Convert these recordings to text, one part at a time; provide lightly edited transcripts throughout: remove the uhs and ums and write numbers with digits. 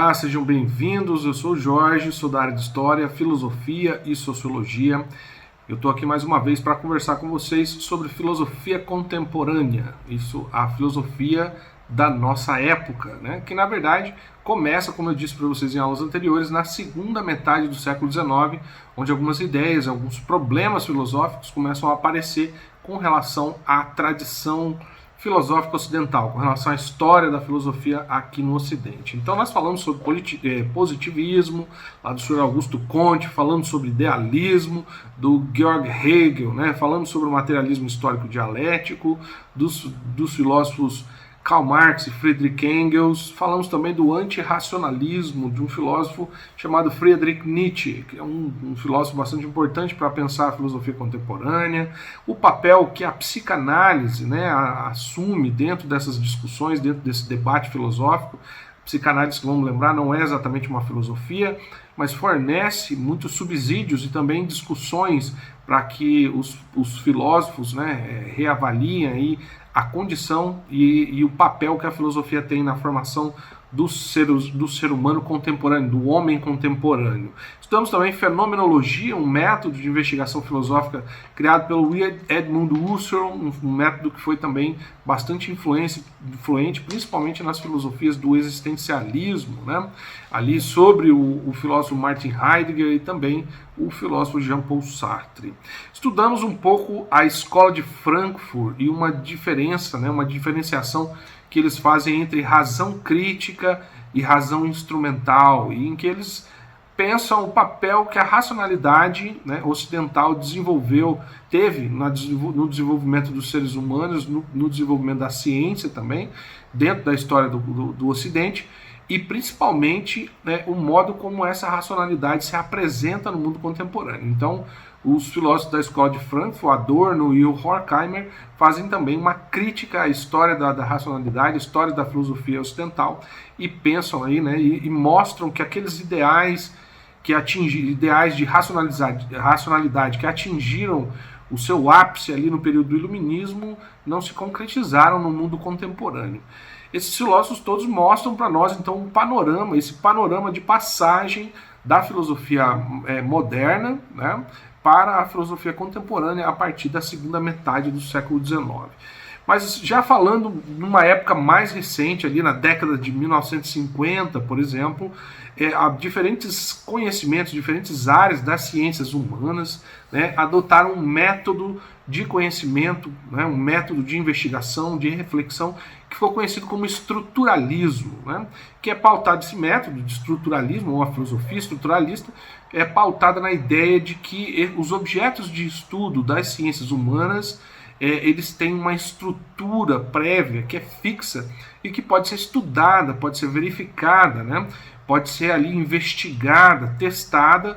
Olá, sejam bem-vindos. Eu sou o Jorge, sou da área de História, Filosofia e Sociologia. Eu estou aqui mais uma vez para conversar com vocês sobre filosofia contemporânea, a filosofia da nossa época, né? Que na verdade começa, como eu disse para vocês em aulas anteriores, na segunda metade do século XIX, onde algumas ideias, alguns problemas filosóficos começam a aparecer com relação à tradição filosófica ocidental, com relação à história da filosofia aqui no Ocidente. Então nós falamos sobre positivismo, lá do Sr. Augusto Comte, falamos sobre idealismo, do Georg Hegel, né? Falamos sobre o materialismo histórico dialético, dos filósofos Karl Marx e Friedrich Engels. Falamos também do antirracionalismo de um filósofo chamado Friedrich Nietzsche, que é um filósofo bastante importante para pensar a filosofia contemporânea, o papel que a psicanálise, né, assume dentro dessas discussões, dentro desse debate filosófico. Psicanálise, que vamos lembrar, não é exatamente uma filosofia, mas fornece muitos subsídios e também discussões para que os filósofos, né, reavaliem aí a condição e o papel que a filosofia tem na formação do ser humano contemporâneo, do homem contemporâneo. Estudamos também fenomenologia, um método de investigação filosófica criado pelo Edmund Husserl, um método que foi também bastante influente, principalmente nas filosofias do existencialismo, né? Ali sobre o filósofo Martin Heidegger e também o filósofo Jean-Paul Sartre. Estudamos um pouco a escola de Frankfurt e uma diferença, né, uma diferenciação que eles fazem entre razão crítica e razão instrumental, e em que eles pensam o papel que a racionalidade, né, ocidental teve no desenvolvimento dos seres humanos, no desenvolvimento da ciência também, dentro da história do Ocidente, e principalmente, né, o modo como essa racionalidade se apresenta no mundo contemporâneo. Então, os filósofos da escola de Frankfurt, Adorno e o Horkheimer, fazem também uma crítica à história da racionalidade, à história da filosofia ocidental, e pensam aí, né, e mostram que aqueles ideais de racionalidade que atingiram o seu ápice ali no período do Iluminismo não se concretizaram no mundo contemporâneo. Esses filósofos todos mostram para nós, então, esse panorama de passagem da filosofia moderna, né, para a filosofia contemporânea a partir da segunda metade do século XIX. Mas já falando numa época mais recente, ali na década de 1950, por exemplo, há diferentes conhecimentos, diferentes áreas das ciências humanas, né, adotaram um método de conhecimento, né, um método de investigação, de reflexão, que ficou conhecido como estruturalismo, né, que é pautado, esse método de estruturalismo, ou a filosofia estruturalista, é pautada na ideia de que os objetos de estudo das ciências humanas eles têm uma estrutura prévia que é fixa e que pode ser estudada, pode ser verificada, né? Pode ser ali investigada, testada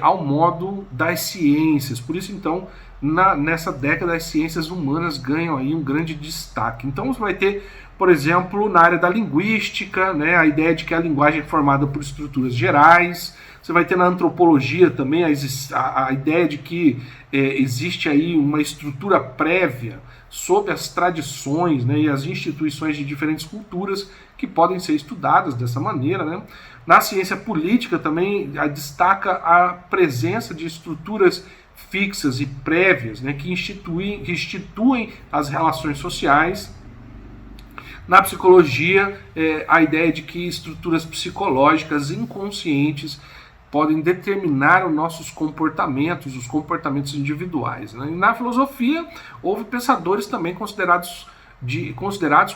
ao modo das ciências. Por isso, então, nessa década as ciências humanas ganham aí um grande destaque. Então você vai ter, por exemplo, na área da linguística, né, a ideia de que a linguagem é formada por estruturas gerais. Você vai ter na antropologia também a ideia de que existe aí uma estrutura prévia sobre as tradições, né, e as instituições de diferentes culturas que podem ser estudadas dessa maneira, né? Na ciência política também destaca a presença de estruturas fixas e prévias, né, que instituem as relações sociais. Na psicologia, a ideia de que estruturas psicológicas inconscientes podem determinar os nossos comportamentos, os comportamentos individuais, né? E na filosofia, houve pensadores também considerados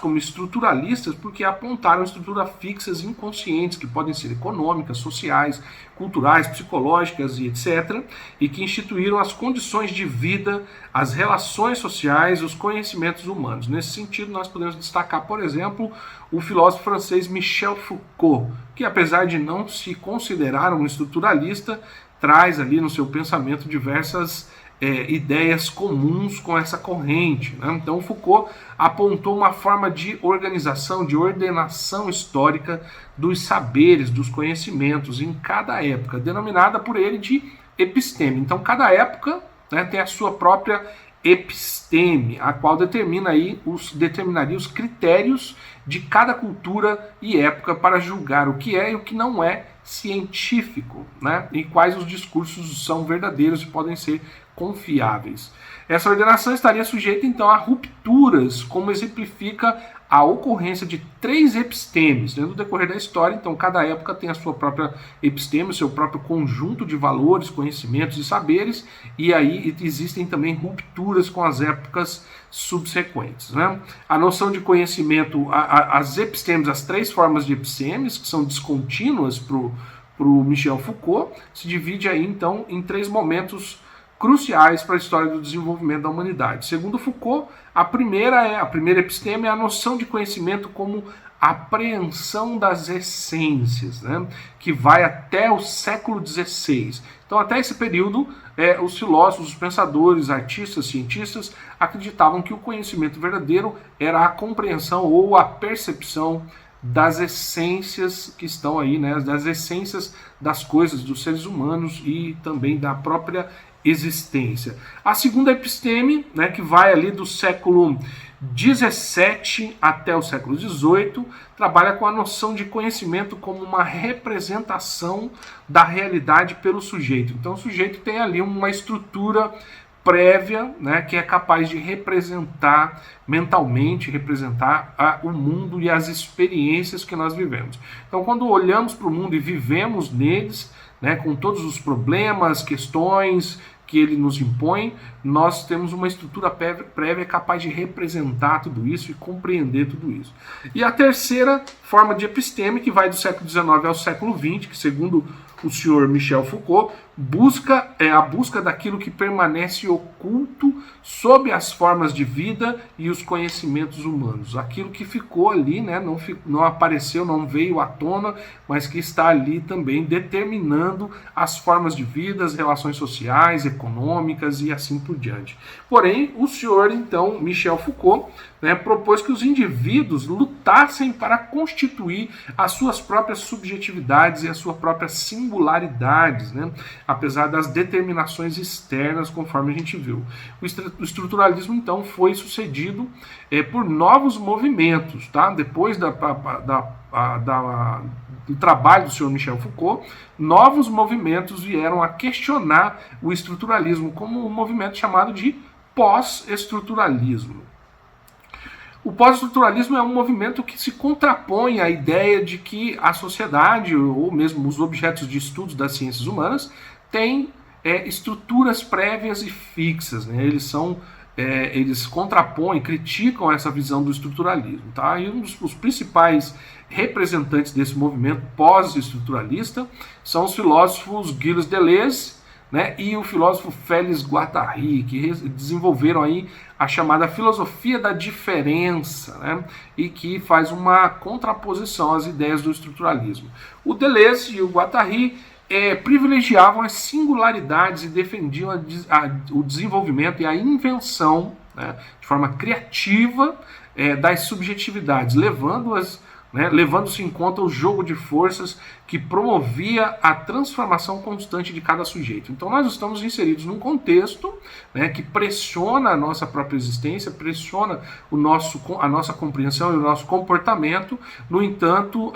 como estruturalistas, porque apontaram estruturas fixas inconscientes, que podem ser econômicas, sociais, culturais, psicológicas e etc., e que instituíram as condições de vida, as relações sociais, os conhecimentos humanos. Nesse sentido, nós podemos destacar, por exemplo, o filósofo francês Michel Foucault, que apesar de não se considerar um estruturalista, traz ali no seu pensamento diversas ideias comuns com essa corrente, né? Então Foucault apontou uma forma de organização, de ordenação histórica dos saberes, dos conhecimentos em cada época, denominada por ele de episteme. Então cada época, né, tem a sua própria episteme, a qual determinaria os critérios de cada cultura e época para julgar o que é e o que não é científico, né? E quais os discursos são verdadeiros e podem ser confiáveis. Essa ordenação estaria sujeita então a rupturas, como exemplifica a ocorrência de 3 epistemes, né? No decorrer da história. Então cada época tem a sua própria episteme, o seu próprio conjunto de valores, conhecimentos e saberes, e aí existem também rupturas com as épocas subsequentes, né? A noção de conhecimento, as epistemes, as 3 formas de epistemes, que são descontínuas para o Michel Foucault, se divide aí então em 3 momentos cruciais para a história do desenvolvimento da humanidade. Segundo Foucault, a primeira episteme é a noção de conhecimento como apreensão das essências, né, que vai até o século XVI. Então, até esse período, os filósofos, os pensadores, artistas, cientistas acreditavam que o conhecimento verdadeiro era a compreensão ou a percepção das essências que estão aí, né, das essências das coisas, dos seres humanos e também da própria existência. A segunda episteme, né, que vai ali do século XVII até o século XVIII, trabalha com a noção de conhecimento como uma representação da realidade pelo sujeito. Então o sujeito tem ali uma estrutura prévia, né, que é capaz de representar mentalmente, representar o mundo e as experiências que nós vivemos. Então quando olhamos para o mundo e vivemos neles, né, com todos os problemas, questões que ele nos impõe, nós temos uma estrutura prévia capaz de representar tudo isso e compreender tudo isso. E a terceira forma de episteme, que vai do século XIX ao século XX, que segundo o senhor Michel Foucault, é a busca daquilo que permanece oculto sob as formas de vida e os conhecimentos humanos. Aquilo que ficou ali, né, não apareceu, não veio à tona, mas que está ali também determinando as formas de vida, as relações sociais, econômicas e assim por diante. Porém, o senhor, então, Michel Foucault, né, propôs que os indivíduos lutassem para constituir as suas próprias subjetividades e as suas próprias singularidades, né, apesar das determinações externas, conforme a gente viu. O estruturalismo, então, foi sucedido por novos movimentos, tá? Depois do trabalho do senhor Michel Foucault, novos movimentos vieram a questionar o estruturalismo como um movimento chamado de pós-estruturalismo. O pós-estruturalismo é um movimento que se contrapõe à ideia de que a sociedade, ou mesmo os objetos de estudos das ciências humanas, têm estruturas prévias e fixas, né? Eles contrapõem, criticam essa visão do estruturalismo. Tá? E um dos principais representantes desse movimento pós-estruturalista são os filósofos Gilles Deleuze, né, e o filósofo Félix Guattari, que desenvolveram aí a chamada filosofia da diferença, né, e que faz uma contraposição às ideias do estruturalismo. O Deleuze e o Guattari privilegiavam as singularidades e defendiam o desenvolvimento e a invenção, né, de forma criativa das subjetividades, levando-se em conta o jogo de forças que promovia a transformação constante de cada sujeito. Então nós estamos inseridos num contexto, né, que pressiona a nossa própria existência, pressiona a nossa compreensão e o nosso comportamento. No entanto,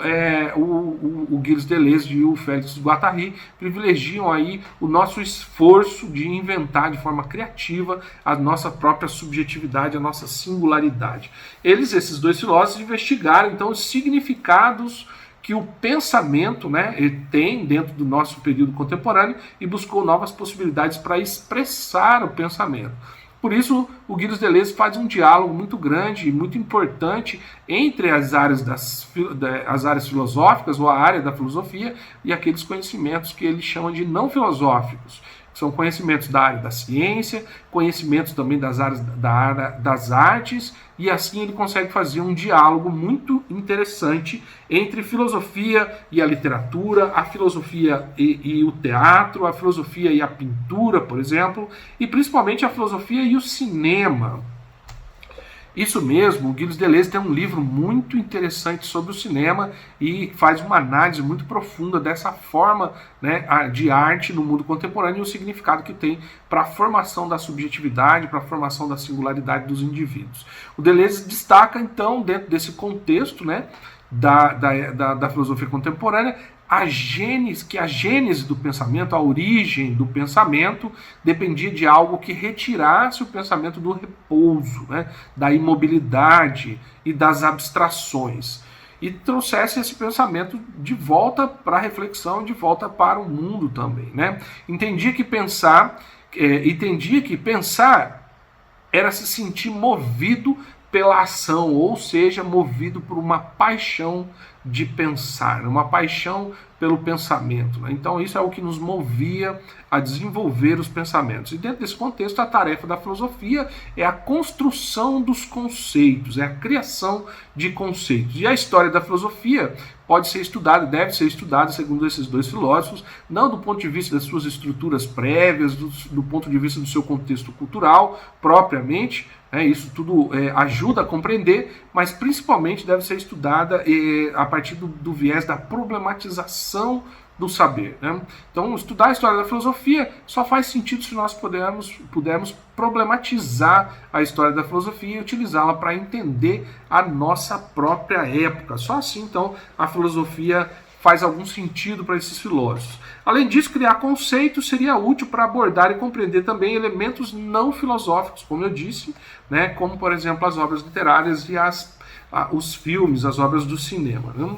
o Gilles Deleuze e o Félix Guattari privilegiam aí o nosso esforço de inventar de forma criativa a nossa própria subjetividade, a nossa singularidade. Esses dois filósofos, investigaram então os significados que o pensamento, né, tem dentro do nosso período contemporâneo e buscou novas possibilidades para expressar o pensamento. Por isso, o Gilles Deleuze faz um diálogo muito grande e muito importante entre as áreas filosóficas, ou a área da filosofia, e aqueles conhecimentos que ele chama de não filosóficos. São conhecimentos da área da ciência, conhecimentos também da área das artes, e assim ele consegue fazer um diálogo muito interessante entre filosofia e a literatura, a filosofia e o teatro, a filosofia e a pintura, por exemplo, e principalmente a filosofia e o cinema. Isso mesmo, o Gilles Deleuze tem um livro muito interessante sobre o cinema e faz uma análise muito profunda dessa forma, né, de arte no mundo contemporâneo e o significado que tem para a formação da subjetividade, para a formação da singularidade dos indivíduos. O Deleuze destaca, então, dentro desse contexto, né, da filosofia contemporânea, a gênese do pensamento, a origem do pensamento, dependia de algo que retirasse o pensamento do repouso, né, da imobilidade e das abstrações, e trouxesse esse pensamento de volta para a reflexão, de volta para o mundo também, né? Entendia que pensar era se sentir movido pela ação, ou seja, movido por uma paixão de pensar, uma paixão pelo pensamento, né? Então isso é o que nos movia a desenvolver os pensamentos. E dentro desse contexto, a tarefa da filosofia é a construção dos conceitos, é a criação de conceitos. E a história da filosofia pode ser estudada, deve ser estudada, segundo esses dois filósofos, não do ponto de vista das suas estruturas prévias, do ponto de vista do seu contexto cultural, propriamente, isso tudo ajuda a compreender, mas principalmente deve ser estudada a partir do viés da problematização do saber, né? Então, estudar a história da filosofia só faz sentido se nós pudermos problematizar a história da filosofia e utilizá-la para entender a nossa própria época. Só assim, então, a filosofia faz algum sentido para esses filósofos. Além disso, criar conceitos seria útil para abordar e compreender também elementos não filosóficos, como eu disse, né, como, por exemplo, as obras literárias e os filmes, as obras do cinema, né?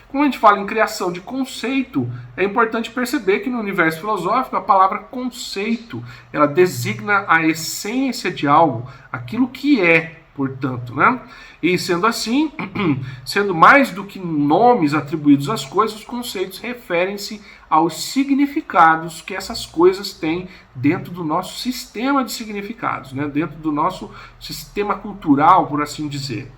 Quando a gente fala em criação de conceito, é importante perceber que no universo filosófico a palavra conceito, ela designa a essência de algo, aquilo que é, portanto, né? E sendo assim, sendo mais do que nomes atribuídos às coisas, os conceitos referem-se aos significados que essas coisas têm dentro do nosso sistema de significados, né? Dentro do nosso sistema cultural, por assim dizer.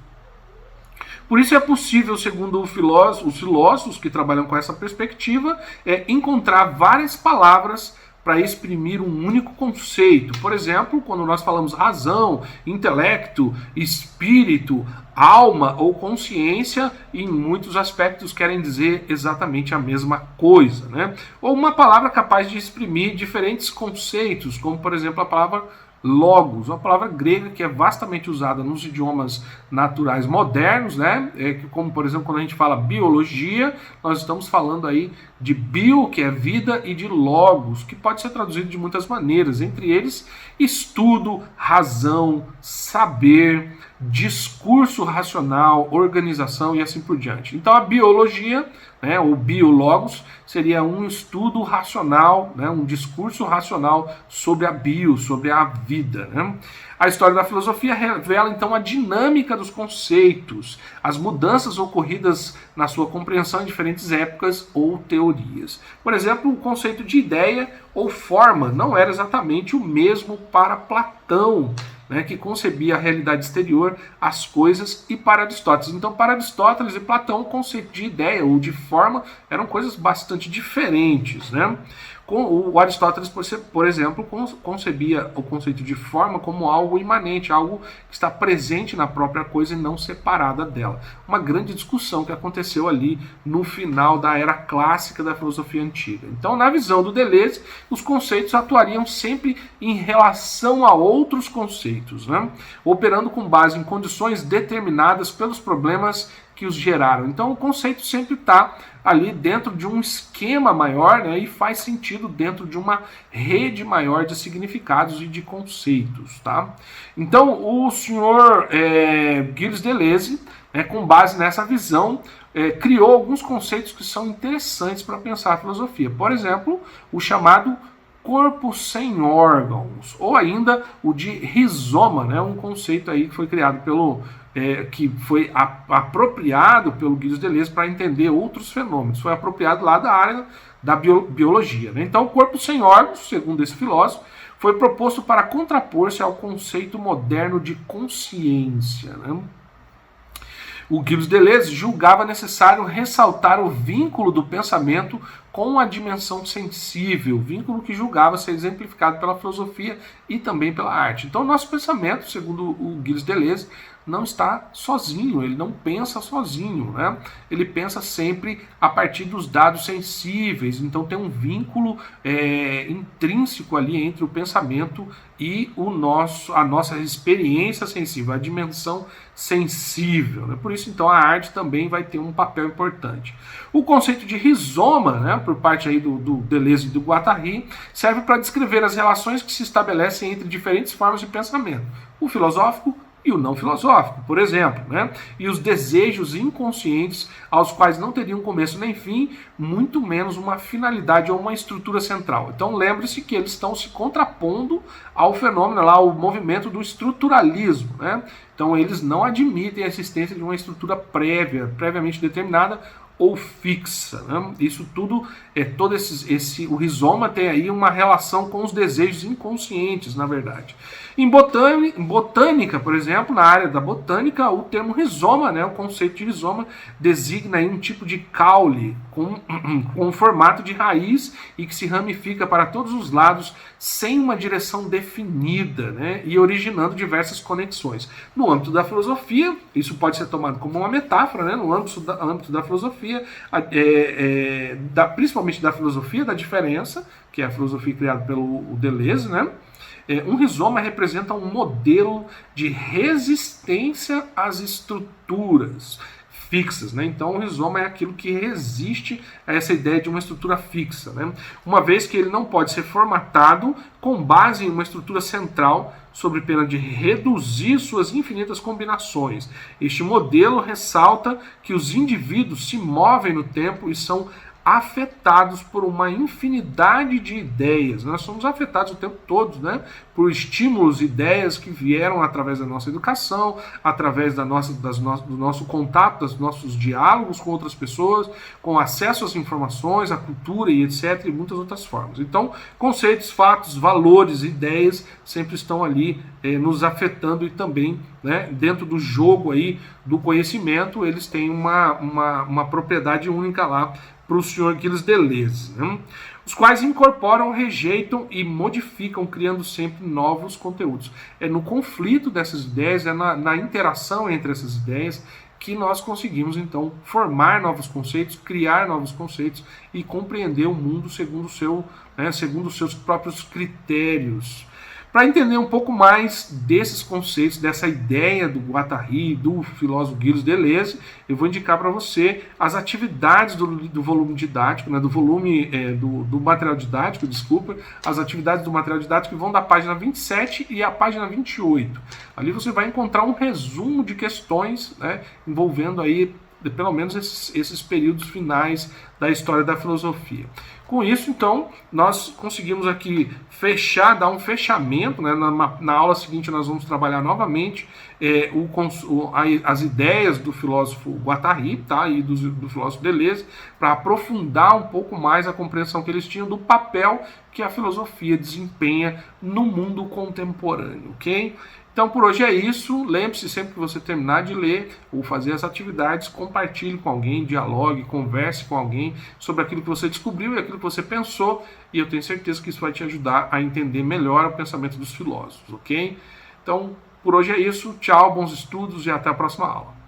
Por isso é possível, segundo os filósofos que trabalham com essa perspectiva, encontrar várias palavras para exprimir um único conceito. Por exemplo, quando nós falamos razão, intelecto, espírito, alma ou consciência, em muitos aspectos querem dizer exatamente a mesma coisa, né? Ou uma palavra capaz de exprimir diferentes conceitos, como por exemplo a palavra logos, uma palavra grega que é vastamente usada nos idiomas naturais modernos, né? Como, por exemplo, quando a gente fala biologia, nós estamos falando aí de bio, que é vida, e de logos, que pode ser traduzido de muitas maneiras, entre eles estudo, razão, saber, discurso racional, organização e assim por diante. Então a biologia, né, o biologos, seria um estudo racional, né, um discurso racional sobre a bio, sobre a vida, né? A história da filosofia revela então a dinâmica dos conceitos, as mudanças ocorridas na sua compreensão em diferentes épocas ou teorias. Por exemplo, o conceito de ideia ou forma não era exatamente o mesmo para Platão, né, que concebia a realidade exterior, as coisas, e para Aristóteles. Então, para Aristóteles e Platão, o conceito de ideia ou de forma eram coisas bastante diferentes, né? O Aristóteles, por exemplo, concebia o conceito de forma como algo imanente, algo que está presente na própria coisa e não separada dela. Uma grande discussão que aconteceu ali no final da era clássica da filosofia antiga. Então, na visão do Deleuze, os conceitos atuariam sempre em relação a outros conceitos, né? Operando com base em condições determinadas pelos problemas que os geraram. Então o conceito sempre está ali dentro de um esquema maior, né, e faz sentido dentro de uma rede maior de significados e de conceitos, tá? Então o senhor Gilles Deleuze, né, com base nessa visão, criou alguns conceitos que são interessantes para pensar a filosofia. Por exemplo, o chamado corpo sem órgãos, ou ainda o de rizoma, né, um conceito aí que foi criado que foi apropriado pelo Gilles Deleuze para entender outros fenômenos. Foi apropriado lá da área da biologia, né? Então, o corpo sem órgãos, segundo esse filósofo, foi proposto para contrapor-se ao conceito moderno de consciência, né? O Gilles Deleuze julgava necessário ressaltar o vínculo do pensamento com a dimensão sensível, vínculo que julgava ser exemplificado pela filosofia e também pela arte. Então, nosso pensamento, segundo o Gilles Deleuze, não está sozinho, ele não pensa sozinho, né? Ele pensa sempre a partir dos dados sensíveis, então tem um vínculo intrínseco ali entre o pensamento e a nossa experiência sensível, a dimensão sensível, né? Por isso, então, a arte também vai ter um papel importante. O conceito de rizoma, né, por parte aí do Deleuze e do Guattari, serve para descrever as relações que se estabelecem entre diferentes formas de pensamento, o filosófico e o não filosófico, por exemplo, né? E os desejos inconscientes, aos quais não teriam começo nem fim, muito menos uma finalidade ou uma estrutura central. Então lembre-se que eles estão se contrapondo ao fenômeno lá, ao movimento do estruturalismo, né? Então eles não admitem a existência de uma estrutura previamente determinada ou fixa, né? Isso tudo, o rizoma tem aí uma relação com os desejos inconscientes, na verdade. Em botânica, por exemplo, na área da botânica, o termo rizoma, né, o conceito de rizoma, designa aí um tipo de caule com um formato de raiz e que se ramifica para todos os lados sem uma direção definida, né, e originando diversas conexões. No âmbito da filosofia, isso pode ser tomado como uma metáfora, né, no âmbito da filosofia, principalmente da filosofia da diferença, que é a filosofia criada pelo Deleuze, né? Um rizoma representa um modelo de resistência às estruturas fixas, né? Então o rizoma é aquilo que resiste a essa ideia de uma estrutura fixa, né? Uma vez que ele não pode ser formatado com base em uma estrutura central, sob pena de reduzir suas infinitas combinações. Este modelo ressalta que os indivíduos se movem no tempo e são afetados por uma infinidade de ideias. Nós somos afetados o tempo todo, né, por estímulos, ideias que vieram através da nossa educação, através do nosso contato, dos nossos diálogos com outras pessoas, com acesso às informações, à cultura e etc, e muitas outras formas. Então, conceitos, fatos, valores, ideias sempre estão ali nos afetando e também, né, dentro do jogo aí do conhecimento, eles têm uma propriedade única lá para o senhor Gilles Deleuze, né? Os quais incorporam, rejeitam e modificam, criando sempre novos conteúdos. É no conflito dessas ideias, é na interação entre essas ideias que nós conseguimos, então, formar novos conceitos, criar novos conceitos e compreender o mundo segundo os seus próprios critérios. Para entender um pouco mais desses conceitos, dessa ideia do Guattari, do filósofo Gilles Deleuze, eu vou indicar para você as atividades do volume didático, né, do material didático, desculpa, as atividades do material didático que vão da página 27 e a página 28. Ali você vai encontrar um resumo de questões, né, envolvendo aí pelo menos esses períodos finais da história da filosofia. Com isso, então, nós conseguimos aqui dar um fechamento, né? Na aula seguinte nós vamos trabalhar novamente as ideias do filósofo Guattari, tá? E do filósofo Deleuze, para aprofundar um pouco mais a compreensão que eles tinham do papel que a filosofia desempenha no mundo contemporâneo, ok? Então, por hoje é isso. Lembre-se, sempre que você terminar de ler ou fazer as atividades, compartilhe com alguém, dialogue, converse com alguém sobre aquilo que você descobriu e aquilo que você pensou, e eu tenho certeza que isso vai te ajudar a entender melhor o pensamento dos filósofos, ok? Então, por hoje é isso. Tchau, bons estudos e até a próxima aula.